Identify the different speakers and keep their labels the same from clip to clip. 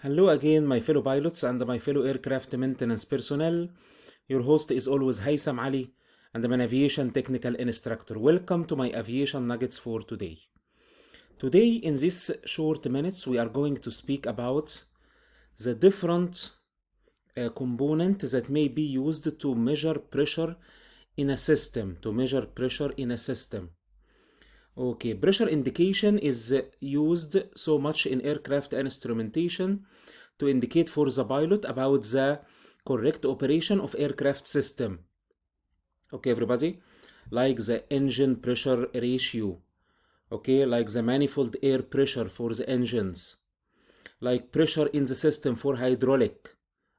Speaker 1: Hello again, my fellow pilots and my fellow aircraft maintenance personnel. Your host is always Haitham Ali, and I'm an aviation technical instructor. Welcome to my aviation nuggets for today. Today, in these short minutes, we are going to speak about the different components that may be used to measure pressure in a system. Okay, pressure indication is used so much in aircraft instrumentation to indicate for the pilot about the correct operation of aircraft system. Okay, everybody, like the engine pressure ratio, okay, like the manifold air pressure for the engines, like pressure in the system for hydraulic.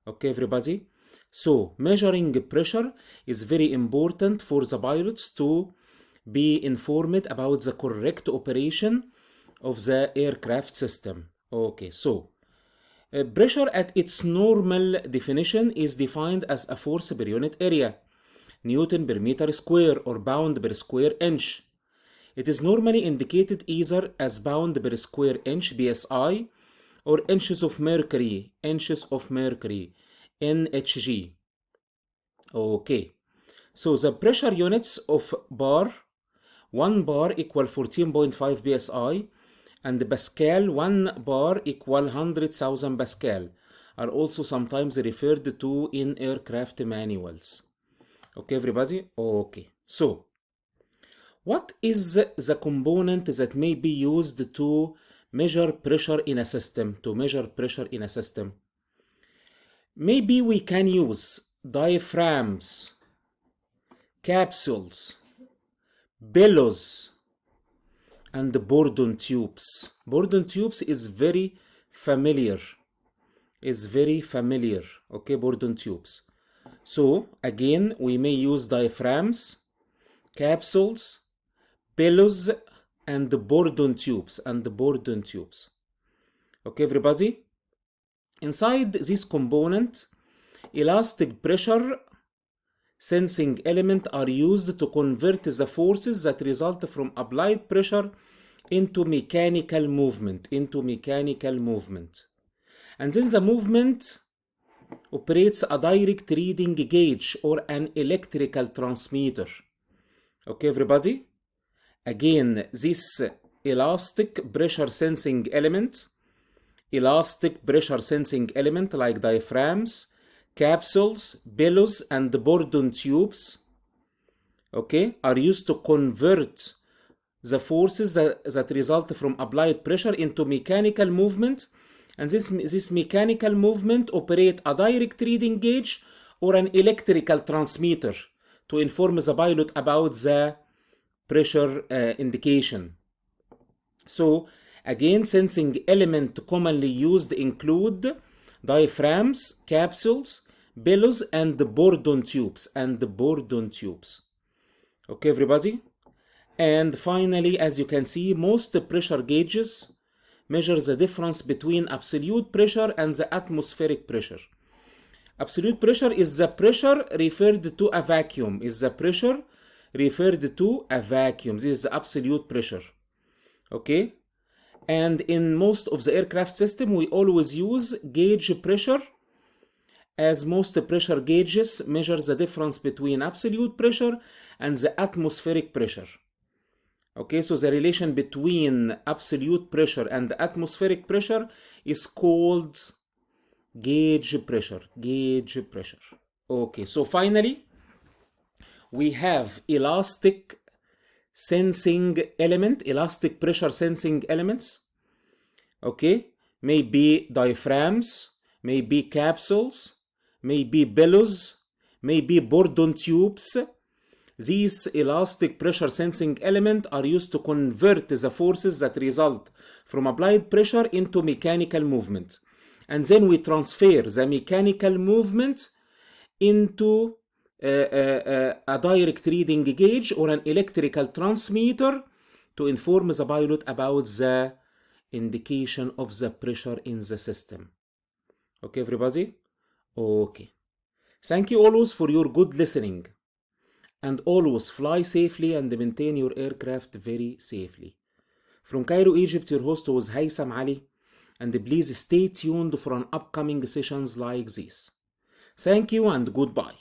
Speaker 1: Okay, everybody. So measuring pressure is very important for the pilots to be informed about the correct operation of the aircraft system. Okay, so pressure at its normal definition is defined as a force per unit area, Newton per meter square or pound per square inch. It is normally indicated either as pound per square inch (psi) or inches of mercury (NHG). Okay, so the pressure units of bar, 1 bar equal 14.5 psi, and Pascal, 1 bar equal 100,000 Pascal, are also sometimes referred to in aircraft manuals. Okay, everybody? Okay, so what is the component that may be used to measure pressure in a system? Maybe we can use diaphragms, capsules, bellows, and bourdon tubes. Bourdon tubes is very familiar. Okay, bourdon tubes. So again, we may use diaphragms, capsules, bellows, and bourdon tubes. Okay, everybody? Inside this component, elastic pressure sensing elements are used to convert the forces that result from applied pressure into mechanical movement. And then the movement operates a direct reading gauge or an electrical transmitter. Okay, everybody? Again, this elastic pressure sensing element like diaphragms, capsules, bellows, and bourdon tubes, okay, are used to convert the forces that result from applied pressure into mechanical movement, and this mechanical movement operate a direct reading gauge or an electrical transmitter to inform the pilot about the pressure indication. So again, sensing element commonly used include diaphragms, capsules, bellows, and bourdon tubes. Okay, everybody? And finally, as you can see, most pressure gauges measure the difference between absolute pressure and the atmospheric pressure. Absolute pressure is the pressure referred to a vacuum. This is the absolute pressure. Okay? And in most of the aircraft system, we always use gauge pressure, as most pressure gauges measure the difference between absolute pressure and the atmospheric pressure. Okay, so the relation between absolute pressure and atmospheric pressure is called gauge pressure. Okay, so finally, we have elastic pressure sensing elements. Okay, maybe diaphragms, maybe capsules, maybe bellows, maybe bourdon tubes. These elastic pressure sensing elements are used to convert the forces that result from applied pressure into mechanical movement. And then we transfer the mechanical movement into a direct reading gauge or an electrical transmitter to inform the pilot about the indication of the pressure in the system. Okay, everybody? Okay. Thank you always for your good listening. And always fly safely and maintain your aircraft very safely. From Cairo, Egypt, your host was Haitham Ali, and please stay tuned for an upcoming sessions like this. Thank you and goodbye.